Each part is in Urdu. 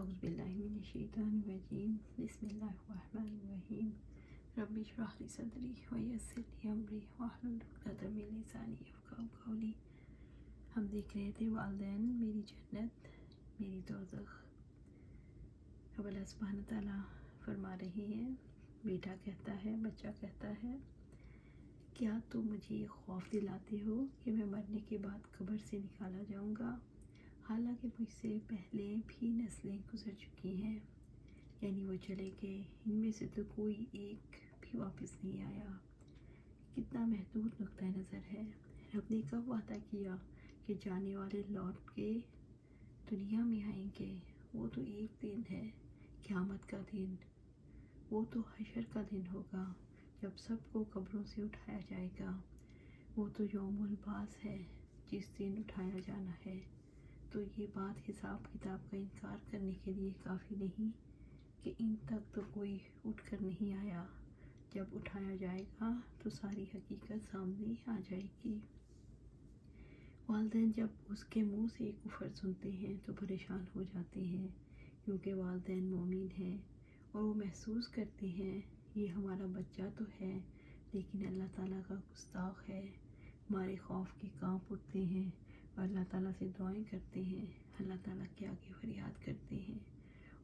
اعوذ باللہ من الشیطان الرجیم بسم اللہ الرحمن الرحیم رب اشرح لی صدری ویسر لی امری واحلل عقدۃ من لسانی یفقہوا قولی۔ ہم دیکھ رہے تھے والدین میری جنت میری دوزخ۔ اب اللہ سبحانہ تعالیٰ فرما رہے ہیں، بیٹا کہتا ہے، بچہ کہتا ہے، کیا تم مجھے یہ خوف دلاتے ہو کہ میں مرنے کے بعد قبر سے نکالا جاؤں گا؟ حالانکہ مجھ سے پہلے بھی نسلیں گزر چکی ہیں، یعنی وہ چلے گئے، ان میں سے تو کوئی ایک بھی واپس نہیں آیا۔ کتنا محدود نقطہ نظر ہے۔ رب نے کب وعدہ کیا کہ جانے والے لوٹ کے دنیا میں آئیں گے؟ وہ تو ایک دن ہے، قیامت کا دن۔ وہ تو حشر کا دن ہوگا جب سب کو قبروں سے اٹھایا جائے گا۔ وہ تو یوم البعث ہے، جس دن اٹھایا جانا ہے۔ تو یہ بات حساب کتاب کا انکار کرنے کے لیے کافی نہیں کہ ان تک تو کوئی اٹھ کر نہیں آیا۔ جب اٹھایا جائے گا تو ساری حقیقت سامنے آ جائے گی۔ والدین جب اس کے منہ سے کفر سنتے ہیں تو پریشان ہو جاتے ہیں، کیونکہ والدین مومن ہیں اور وہ محسوس کرتے ہیں یہ ہمارا بچہ تو ہے لیکن اللہ تعالیٰ کا گستاخ ہے۔ ہمارے خوف کے کانپ اٹھتے ہیں اور اللہ تعالیٰ سے دعائیں کرتے ہیں، اللہ تعالیٰ کے آگے فریاد کرتے ہیں،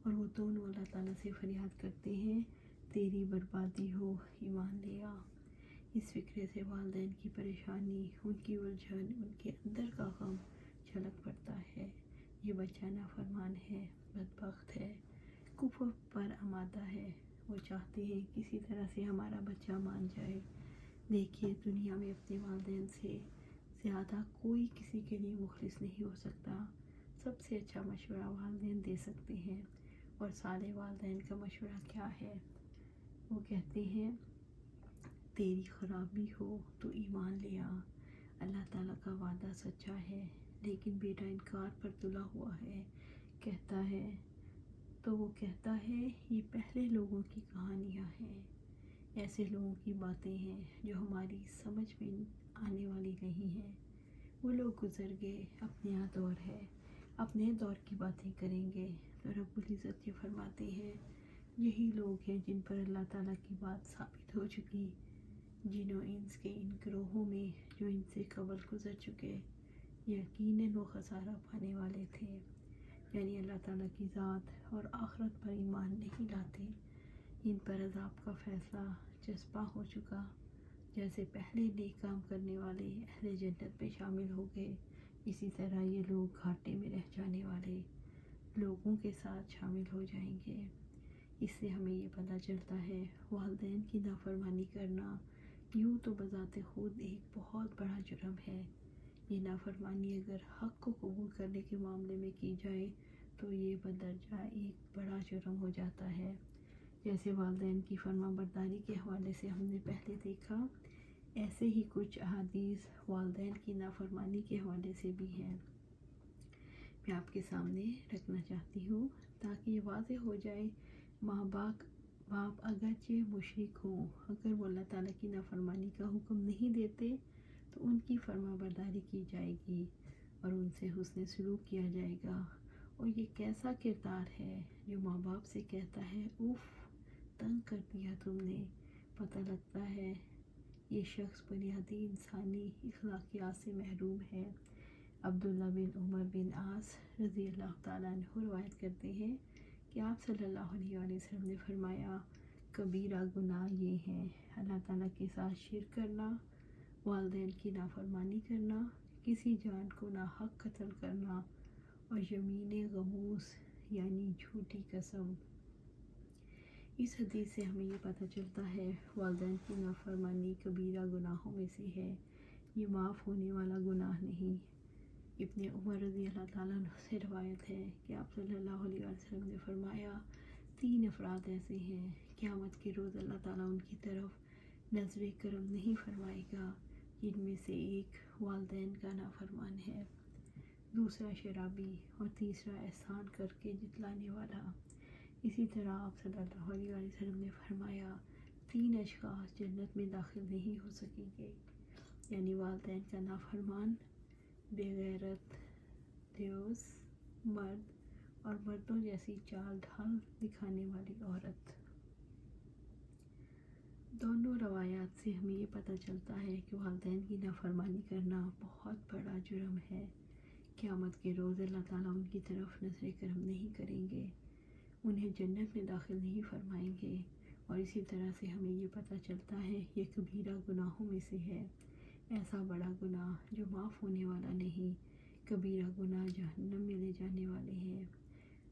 اور وہ دونوں اللہ تعالیٰ سے فریاد کرتے ہیں، تیری بربادی ہو، ایمان لے آ۔ اس فکرے سے والدین کی پریشانی، ان کی الجھن، ان کے اندر کا غم جھلک پڑتا ہے۔ یہ بچہ نافرمان ہے، بدبخت ہے، کفر پر آمادہ ہے۔ وہ چاہتے ہیں کسی طرح سے ہمارا بچہ مان جائے۔ دیکھیے، دنیا میں اپنے والدین سے زیادہ کوئی کسی کے لیے مخلص نہیں ہو سکتا۔ سب سے اچھا مشورہ والدین دے سکتے ہیں، اور صالح والدین کا مشورہ کیا ہے؟ وہ کہتے ہیں، تیری خرابی ہو تو ایمان لے آ، اللہ تعالیٰ کا وعدہ سچا ہے۔ لیکن بیٹا انکار پر تلا ہوا ہے، کہتا ہے تو وہ کہتا ہے یہ پہلے لوگوں کی کہانیاں ہیں، ایسے لوگوں کی باتیں ہیں جو ہماری سمجھ میں آنے والی نہیں ہیں۔ وہ لوگ گزر گئے، اپنے یہاں دور ہے، اپنے دور کی باتیں کریں گے۔ تو رب العزت یہ فرماتے ہیں، یہی لوگ ہیں جن پر اللہ تعالیٰ کی بات ثابت ہو چکی، جن و انس کے ان گروہوں میں جو ان سے قبل گزر چکے، یقیناً وہ خسارہ پانے والے تھے، یعنی اللہ تعالیٰ کی ذات اور آخرت پر ایمان نہیں لاتے۔ ان پر عذاب کا فیصلہ چسپاں ہو چکا، جیسے پہلے نیک کام کرنے والے اہل جنت میں شامل ہو گئے، اسی طرح یہ لوگ گھاٹے میں رہ جانے والے لوگوں کے ساتھ شامل ہو جائیں گے۔ اس سے ہمیں یہ پتہ چلتا ہے، والدین کی نافرمانی کرنا یوں تو بذات خود ایک بہت بڑا جرم ہے۔ یہ نافرمانی اگر حق کو قبول کرنے کے معاملے میں کی جائے تو یہ بدرجہ ایک بڑا جرم ہو جاتا ہے۔ جیسے والدین کی فرما برداری کے حوالے سے ہم نے پہلے دیکھا، ایسے ہی کچھ احادیث والدین کی نافرمانی کے حوالے سے بھی ہیں، میں آپ کے سامنے رکھنا چاہتی ہوں تاکہ یہ واضح ہو جائے۔ ماں باپ اگرچہ مشرک ہوں، اگر وہ اللہ تعالیٰ کی نافرمانی کا حکم نہیں دیتے تو ان کی فرما برداری کی جائے گی اور ان سے حسن سلوک کیا جائے گا۔ اور یہ کیسا کردار ہے جو ماں باپ سے کہتا ہے، اف، تنگ کر دیا تم نے۔ پتہ لگتا ہے یہ شخص بنیادی انسانی اخلاقیات سے محروم ہے۔ عبداللہ بن عمر بن عاص رضی اللہ تعالیٰ عنہ روایت کرتے ہیں کہ آپ صلی اللہ علیہ وآلہ وسلم نے فرمایا، کبیرہ گناہ یہ ہیں، اللہ تعالیٰ کے ساتھ شرک کرنا، والدین کی نافرمانی کرنا، کسی جان کو ناحق قتل کرنا، اور یمین غموس یعنی جھوٹی قسم۔ اس حدیث سے ہمیں یہ پتہ چلتا ہے، والدین کی نافرمانی کبیرہ گناہوں میں سے ہے، یہ معاف ہونے والا گناہ نہیں۔ ابن عمر رضی اللہ تعالیٰ عنہ سے روایت ہے کہ آپ صلی اللہ علیہ وسلم نے فرمایا، 3 افراد ایسے ہیں، قیامت کے روز اللہ تعالیٰ ان کی طرف نظر کرم نہیں فرمائے گا، جن میں سے ایک والدین کا نافرمان ہے، دوسرا شرابی، اور تیسرا احسان کر کے جتلانے والا۔ اسی طرح آپ صلی اللہ علیہ وسلم نے فرمایا، 3 اشخاص جنت میں داخل نہیں ہو سکیں گے، یعنی والدین کا نافرمان، بے غیرت دیوس مرد اور مردوں جیسی چال ڈھال دکھانے والی عورت۔ دونوں روایات سے ہمیں یہ پتہ چلتا ہے کہ والدین کی نافرمانی کرنا بہت بڑا جرم ہے۔ قیامت کے روز اللہ تعالیٰ ان کی طرف نظر کرم نہیں کریں گے، انہیں جنت میں داخل نہیں فرمائیں گے۔ اور اسی طرح سے ہمیں یہ پتہ چلتا ہے یہ کبیرہ گناہوں میں سے ہے، ایسا بڑا گناہ جو معاف ہونے والا نہیں، کبیرہ گناہ جہنم میں لے جانے والے ہیں۔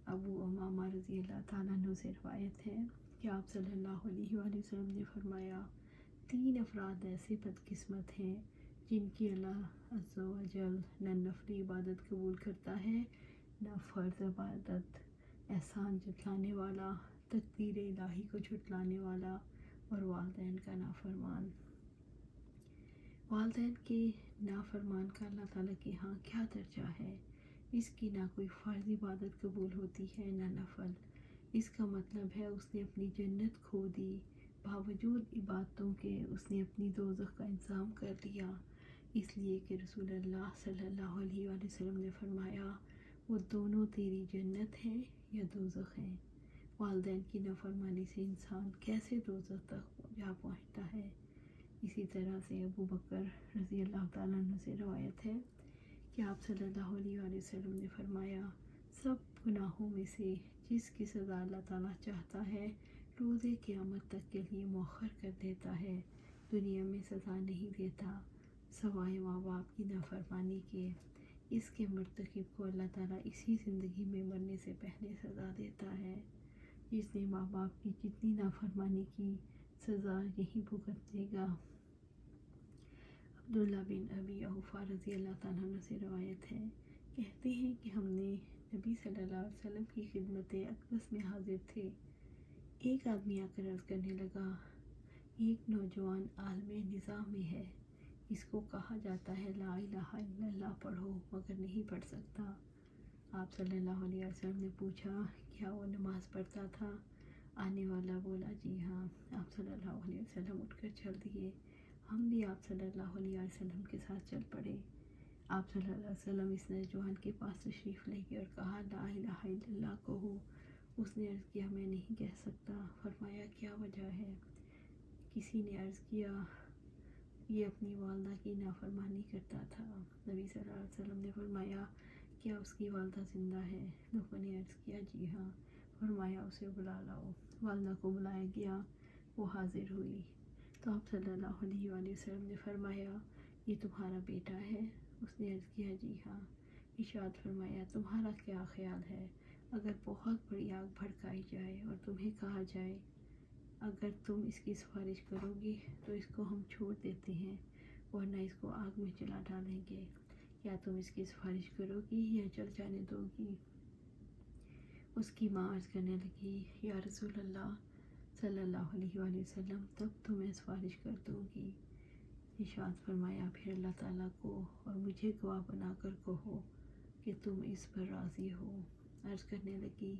ابو امامہ رضی اللہ تعالیٰ عنہ سے روایت ہے کہ آپ صلی اللہ علیہ وآلہ وسلم نے فرمایا، 3 افراد ایسے بدقسمت ہیں جن کی اللہ عز و جل نہ نفلی عبادت قبول کرتا ہے نہ فرض عبادت، احسان جتلانے والا، تقدیر الہی کو جھٹلانے والا، اور والدین کا نافرمان۔ والدین کے نافرمان کا اللہ تعالیٰ کے ہاں کیا درجہ ہے؟ اس کی نہ کوئی فرض عبادت قبول ہوتی ہے نہ نفل۔ اس کا مطلب ہے اس نے اپنی جنت کھو دی، باوجود عبادتوں کے اس نے اپنی دوزخ کا انتظام کر لیا، اس لیے کہ رسول اللہ صلی اللہ علیہ وآلہ وسلم نے فرمایا وہ دونوں تیری جنت ہیں یا دوزخ ہیں۔ والدین کی نافرمانی سے انسان کیسے دوزخ تک جا پہنچتا ہے؟ اسی طرح سے ابو بکر رضی اللہ تعالیٰ عنہ سے روایت ہے کہ آپ صلی اللہ علیہ وآلہ وسلم نے فرمایا، سب گناہوں میں سے جس کی سزا اللہ تعالیٰ چاہتا ہے روز قیامت تک کے لیے مؤخر کر دیتا ہے، دنیا میں سزا نہیں دیتا، سوائے ماں باپ کی نافرمانی کے۔ اس کے مرتکب کو اللہ تعالیٰ اسی زندگی میں مرنے سے پہلے سزا دیتا ہے۔ جس نے ماں باپ کی جتنی نافرمانی کی سزا یہی بھگتے گا۔ عبداللہ بن ابی اوفا رضی اللہ تعالیٰ عنہ سے روایت ہے، کہتے ہیں کہ ہم نے نبی صلی اللہ علیہ وسلم کی خدمت اقدس میں حاضر تھے۔ ایک آدمی آ کر عرض کرنے لگا، ایک نوجوان عالم نظام میں ہے، اس کو کہا جاتا ہے لا الہ الا اللہ پڑھو مگر نہیں پڑھ سکتا۔ آپ صلی اللہ علیہ وسلم نے پوچھا کیا وہ نماز پڑھتا تھا؟ آنے والا بولا جی ہاں۔ آپ صلی اللہ علیہ وسلم اٹھ کر چل دیے، ہم بھی آپ صلی اللہ علیہ وسلم کے ساتھ چل پڑے۔ آپ صلی اللہ علیہ وسلم اس نوجوان کے پاس تشریف لے گئے اور کہا لا الہ الا اللہ کہو۔ اس نے عرض کیا میں نہیں کہہ سکتا۔ فرمایا کیا وجہ ہے؟ کسی نے عرض کیا یہ اپنی والدہ کی نافرمانی کرتا تھا۔ نبی صلی اللہ علیہ وسلم نے فرمایا کیا اس کی والدہ زندہ ہے؟ لوگوں نے عرض کیا جی ہاں۔ فرمایا اسے بلا لاؤ۔ والدہ کو بلایا گیا، وہ حاضر ہوئی تو آپ صلی اللہ علیہ وآلہ وسلم نے فرمایا یہ تمہارا بیٹا ہے؟ اس نے عرض کیا جی ہاں۔ ارشاد فرمایا تمہارا کیا خیال ہے اگر بہت بڑی آگ بھڑکائی جائے اور تمہیں کہا جائے اگر تم اس کی سفارش کرو گی تو اس کو ہم چھوڑ دیتے ہیں ورنہ اس کو آگ میں جلا ڈالیں گے، کیا تم اس کی سفارش کرو گی یا جل جانے دو گی؟ اس کی ماں عرض کرنے لگی یا رسول اللہ صلی اللہ علیہ وآلہ وسلم تب تو میں سفارش کر دوں گی۔ ارشاد فرمایا پھر اللہ تعالیٰ کو اور مجھے گواہ بنا کر کہو کہ تم اس پر راضی ہو۔ عرض کرنے لگی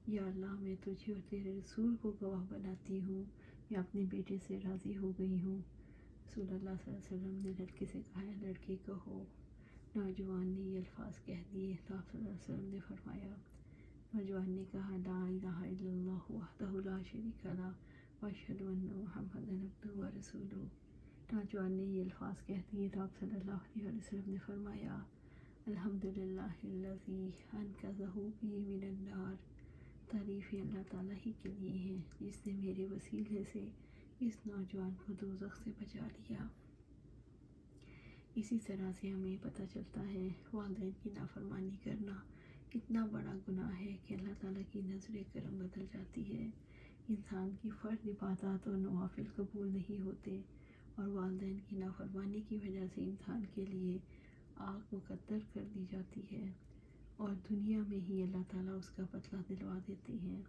یا اللہ میں تجھے اور تیرے رسول کو گواہ بناتی ہوں، میں اپنے بیٹے سے راضی ہو گئی ہوں۔ رسول اللہ صلی اللہ علیہ وسلم نے لڑکے سے کہا لڑکے کہو۔ نوجوان نے یہ الفاظ کہہ دیے تو آپ صلی اللہ علیہ وسلم نے فرمایا، نوجوان نے کہا لا الہ الا اللہ وحدہ لا شریک لہ واشہد ان محمدا عبدہ ورسولہ۔ نوجوان نے یہ الفاظ کہہ دیے تو آپ صلی اللہ علیہ وسلم نے فرمایا الحمدللہ الذی انقذہ بی من النار، تعریفیں اللہ تعالیٰ ہی کے لیے ہیں جس نے میرے وسیلے سے اس نوجوان کو دوزخ سے بچا لیا۔ اسی طرح سے ہمیں پتہ چلتا ہے والدین کی نافرمانی کرنا اتنا بڑا گناہ ہے کہ اللہ تعالیٰ کی نظر کرم بدل جاتی ہے، انسان کی فرض عبادات اور نوافل قبول نہیں ہوتے، اور والدین کی نافرمانی کی وجہ سے انسان کے لیے آگ مقدر کر دی جاتی ہے، اور دنیا میں ہی اللہ تعالیٰ اس کا بدلہ دلوا دیتے ہیں۔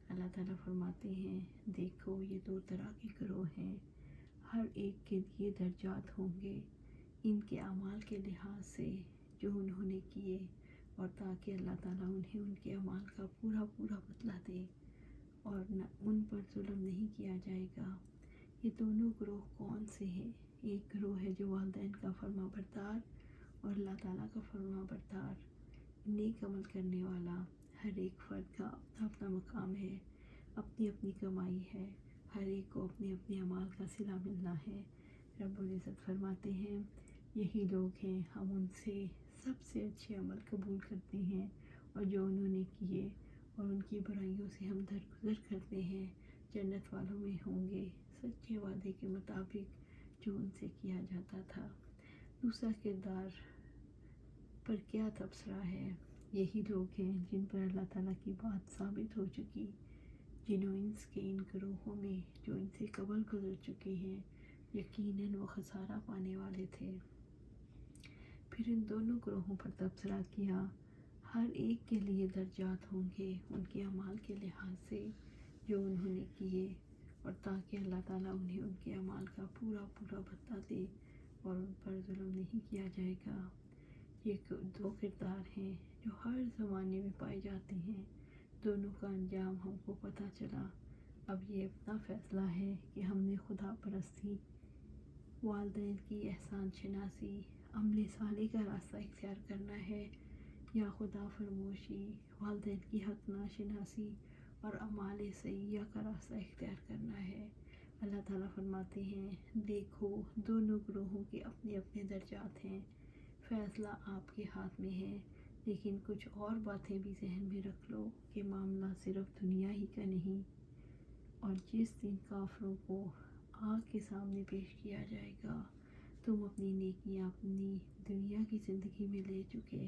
اللہ تعالیٰ فرماتے ہیں دیکھو یہ 2 طرح کے گروہ ہیں، ہر ایک کے لیے درجات ہوں گے ان کے اعمال کے لحاظ سے جو انہوں نے کیے، اور تاکہ اللہ تعالیٰ انہیں ان کے اعمال کا پورا بدلہ دے اور نہ ان پر ظلم نہیں کیا جائے گا۔ یہ دونوں گروہ کون سے ہیں؟ ایک گروہ ہے جو والدین کا فرما بردار اور اللہ تعالیٰ کا فرما بردار، نیک عمل کرنے والا، ہر ایک فرد کا اپنا اپنا مقام ہے، اپنی اپنی کمائی ہے، ہر ایک کو اپنے اپنے اعمال کا صلہ ملنا ہے۔ رب العزت فرماتے ہیں یہی لوگ ہیں، ہم ان سے سب سے اچھے عمل قبول کرتے ہیں، اور جو انہوں نے کیے اور ان کی برائیوں سے ہم درگزر کرتے ہیں، جنت والوں میں ہوں گے، سچے وعدے کے مطابق جو ان سے کیا جاتا تھا۔ دوسرا کردار پر کیا تبصرہ ہے؟ یہی لوگ ہیں جن پر اللہ تعالیٰ کی بات ثابت ہو چکی، جنہوں انس کے ان گروہوں میں جو ان سے قبل گزر چکے ہیں، یقیناً وہ خسارہ پانے والے تھے۔ پھر ان دونوں گروہوں پر تبصرہ کیا، ہر ایک کے لیے درجات ہوں گے ان کے اعمال کے لحاظ سے جو انہوں نے کیے، اور تاکہ اللہ تعالیٰ انہیں ان کے اعمال کا پورا پورا بدلہ دے اور ان پر ظلم نہیں کیا جائے گا۔ یہ دو کردار ہیں جو ہر زمانے میں پائے جاتے ہیں، دونوں کا انجام ہم کو پتہ چلا۔ اب یہ اپنا فیصلہ ہے کہ ہم نے خدا پرستی، والدین کی احسان شناسی، عمل صالح کا راستہ اختیار کرنا ہے، یا خدا فرموشی، والدین کی حق ناشناسی اور اعمال سیئہ کا راستہ اختیار کرنا ہے۔ اللہ تعالیٰ فرماتے ہیں دیکھو دونوں گروہوں کے اپنے اپنے درجات ہیں، فیصلہ آپ کے ہاتھ میں ہے، لیکن کچھ اور باتیں بھی ذہن میں رکھ لو کہ معاملہ صرف دنیا ہی کا نہیں، اور جس دن کافروں کو آگ کے سامنے پیش کیا جائے گا، تم اپنی نیکیاں اپنی دنیا کی زندگی میں لے چکے،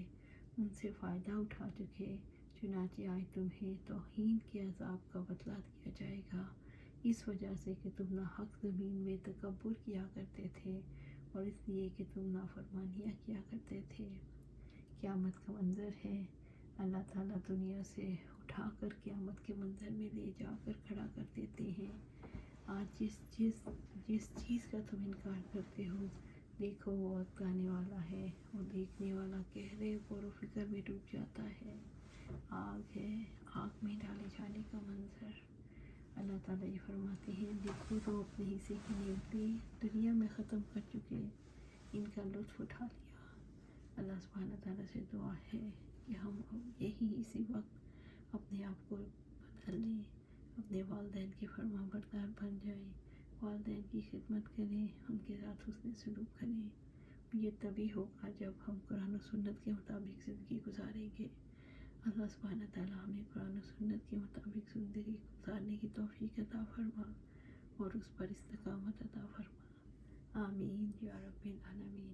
ان سے فائدہ اٹھا چکے، چنانچہ آج تمہیں توہین کے عذاب کا بدلہ دیا جائے گا، اس وجہ سے کہ تم ناحق زمین میں تکبر کیا کرتے تھے، اور اس لیے کہ تم نافرمانیاں کیا کرتے تھے۔ قیامت کا منظر ہے، اللہ تعالیٰ دنیا سے اٹھا کر قیامت کے منظر میں لے جا کر کھڑا کر دیتے ہیں۔ آج جس چیز کا تم انکار کرتے ہو، دیکھو وہ وقت آنے والا ہے، وہ دیکھنے والا گہرے غور و فکر میں ڈوب جاتا ہے۔ آگ ہے، آگ میں ڈالے جانے کا منظر۔ اللہ تعالیٰ یہ فرماتے ہیں دیکھو تو اپنے حصے کی نعمتیں دنیا میں ختم کر چکے، ان کا لطف اٹھا لیا۔ اللہ سبحانہ تعالیٰ سے دعا ہے کہ ہم یہی اسی وقت اپنے آپ کو بدل لیں، اپنے والدین کے فرما بردار بن جائیں، والدین کی خدمت کریں، ان کے ساتھ حسن سلوک کریں۔ یہ تبھی ہوگا جب ہم قرآن و سنت کے مطابق زندگی گزاریں گے۔ اللہ سبحانہ تعالیٰ ہمیں قرآن و سنت کے مطابق زندگی گزارنے کی توفیق عطا فرما اور اس پر استقامت عطا فرما۔ آمین یا رب العالمین۔